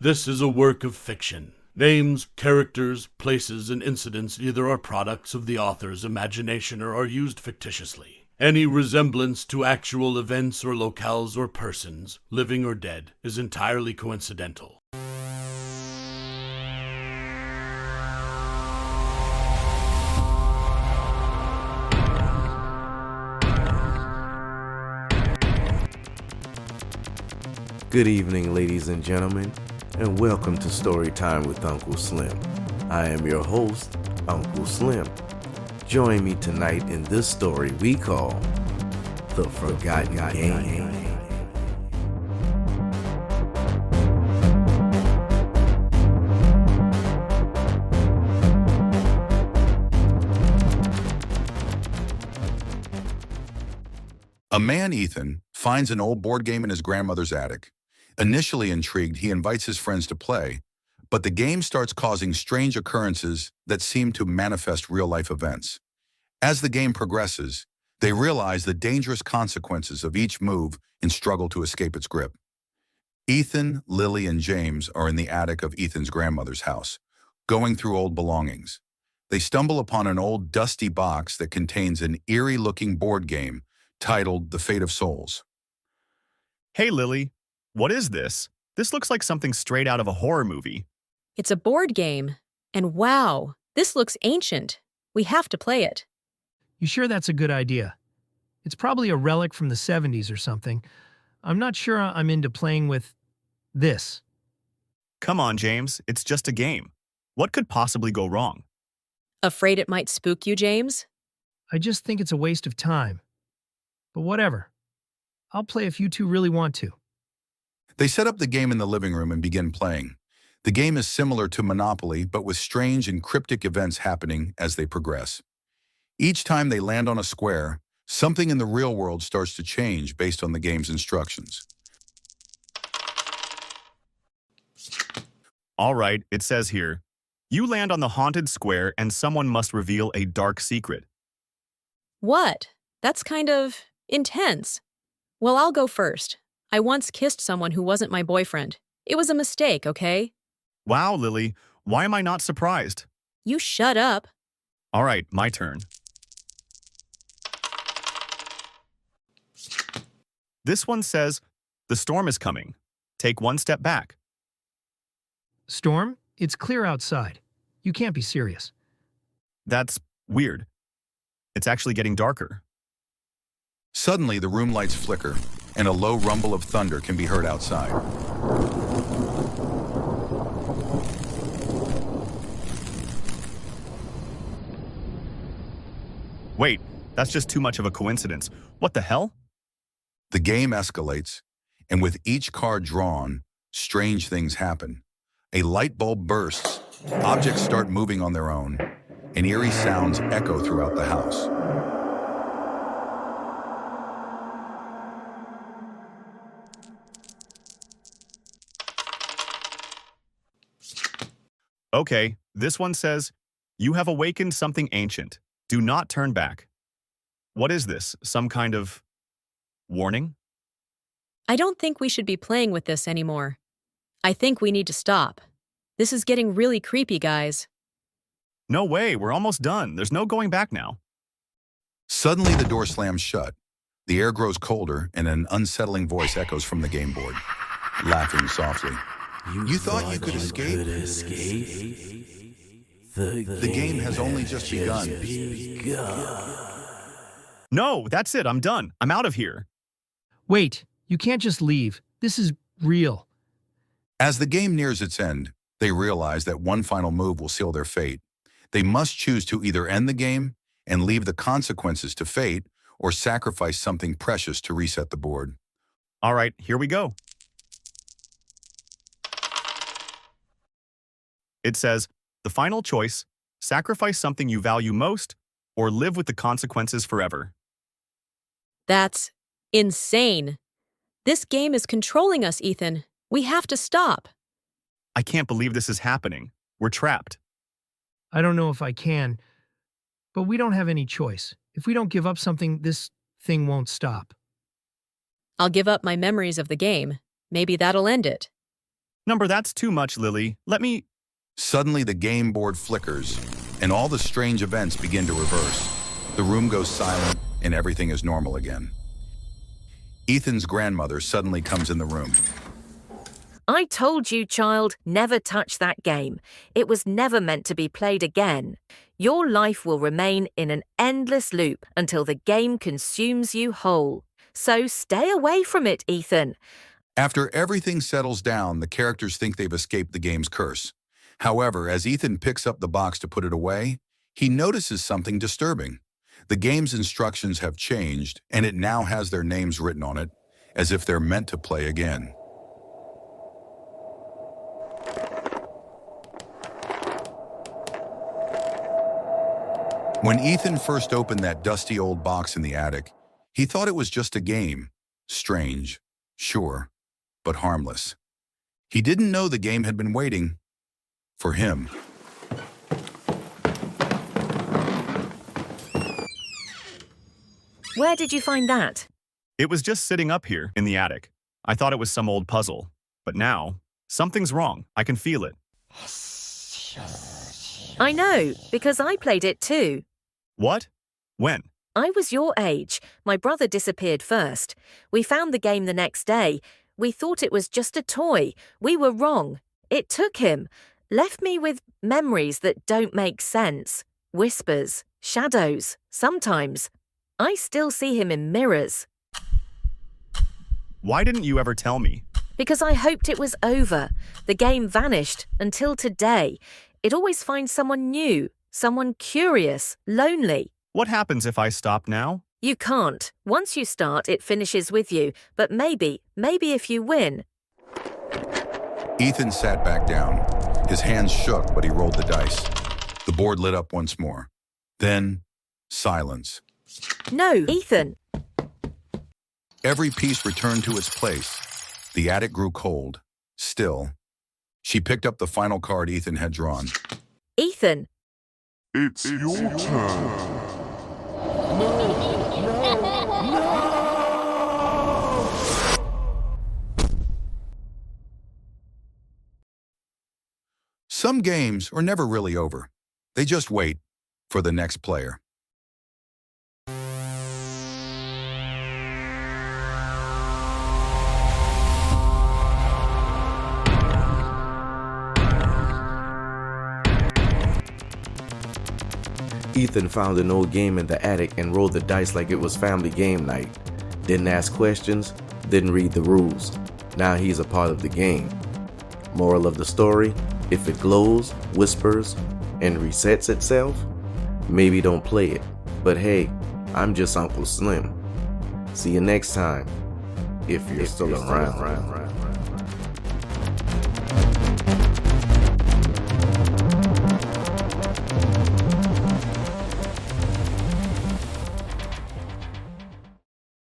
This is a work of fiction. Names, characters, places, and incidents either are products of the author's imagination or are used fictitiously. Any resemblance to actual events or locales or persons, living or dead, is entirely coincidental. Good evening, ladies and gentlemen, and welcome to Storytime with Uncle Slim. I am your host, Uncle Slim. Join me tonight in this story we call The Forgotten Game. A man, Ethan, finds an old board game in his grandmother's attic. Initially intrigued, he invites his friends to play, but the game starts causing strange occurrences that seem to manifest real-life events. As the game progresses, they realize the dangerous consequences of each move and struggle to escape its grip. Ethan, Lily, and James are in the attic of Ethan's grandmother's house, going through old belongings. They stumble upon an old dusty box that contains an eerie-looking board game titled The Fate of Souls. Hey, Lily. What is this? This looks like something straight out of a horror movie. It's a board game. And wow, this looks ancient. We have to play it. You sure that's a good idea? It's probably a relic from the 70s or something. I'm not sure I'm into playing with this. Come on, James. It's just a game. What could possibly go wrong? Afraid it might spook you, James? I just think it's a waste of time. But whatever. I'll play if you two really want to. They set up the game in the living room and begin playing. The game is similar to Monopoly, but with strange and cryptic events happening as they progress. Each time they land on a square, something in the real world starts to change based on the game's instructions. All right, it says here, you land on the haunted square and someone must reveal a dark secret. What? That's kind of intense. Well, I'll go first. I once kissed someone who wasn't my boyfriend. It was a mistake, okay? Wow, Lily. Why am I not surprised? You shut up. All right, my turn. This one says, the storm is coming. Take one step back. Storm, it's clear outside. You can't be serious. That's weird. It's actually getting darker. Suddenly, the room lights flicker, and a low rumble of thunder can be heard outside. Wait, that's just too much of a coincidence. What the hell? The game escalates, and with each card drawn, strange things happen. A light bulb bursts, objects start moving on their own, and eerie sounds echo throughout the house. Okay, this one says, you have awakened something ancient. Do not turn back. What is this? Some kind of warning? I don't think we should be playing with this anymore. I think we need to stop. This is getting really creepy, guys. No way, we're almost done. There's no going back now. Suddenly, the door slams shut. The air grows colder, and an unsettling voice echoes from the game board, laughing softly. You thought you could escape? The game has only just begun. No, that's it. I'm done. I'm out of here. Wait, you can't just leave. This is real. As the game nears its end, they realize that one final move will seal their fate. They must choose to either end the game and leave the consequences to fate, or sacrifice something precious to reset the board. All right, here we go. It says, the final choice, sacrifice something you value most or live with the consequences forever. That's insane. This game is controlling us, Ethan. We have to stop. I can't believe this is happening. We're trapped. I don't know if I can, but we don't have any choice. If we don't give up something, this thing won't stop. I'll give up my memories of the game. Maybe that'll end it. Number, that's too much, Lily. Let me... Suddenly, the game board flickers, and all the strange events begin to reverse. The room goes silent, and everything is normal again. Ethan's grandmother suddenly comes in the room. I told you, child, never touch that game. It was never meant to be played again. Your life will remain in an endless loop until the game consumes you whole. So stay away from it, Ethan. After everything settles down, the characters think they've escaped the game's curse. However, as Ethan picks up the box to put it away, he notices something disturbing. The game's instructions have changed, and it now has their names written on it, as if they're meant to play again. When Ethan first opened that dusty old box in the attic, he thought it was just a game. Strange, sure, but harmless. He didn't know the game had been waiting for him. Where did you find that? It was just sitting up here in the attic. I thought it was some old puzzle. But now, something's wrong. I can feel it. I know, because I played it too. What? When? I was your age. My brother disappeared first. We found the game the next day. We thought it was just a toy. We were wrong. It took him. Left me with memories that don't make sense. Whispers, shadows, sometimes. I still see him in mirrors. Why didn't you ever tell me? Because I hoped it was over. The game vanished until today. It always finds someone new, someone curious, lonely. What happens if I stop now? You can't. Once you start, it finishes with you. But maybe if you win. Ethan sat back down. His hands shook, but he rolled the dice. The board lit up once more. Then, silence. No, Ethan. Every piece returned to its place. The attic grew cold, still. She picked up the final card Ethan had drawn. Ethan. It's your turn. Some games are never really over. They just wait for the next player. Ethan found an old game in the attic and rolled the dice like it was family game night. Didn't ask questions, didn't read the rules. Now he's a part of the game. Moral of the story, if it glows, whispers, and resets itself, maybe don't play it. But hey, I'm just Uncle Slim. See you next time, if you're still around.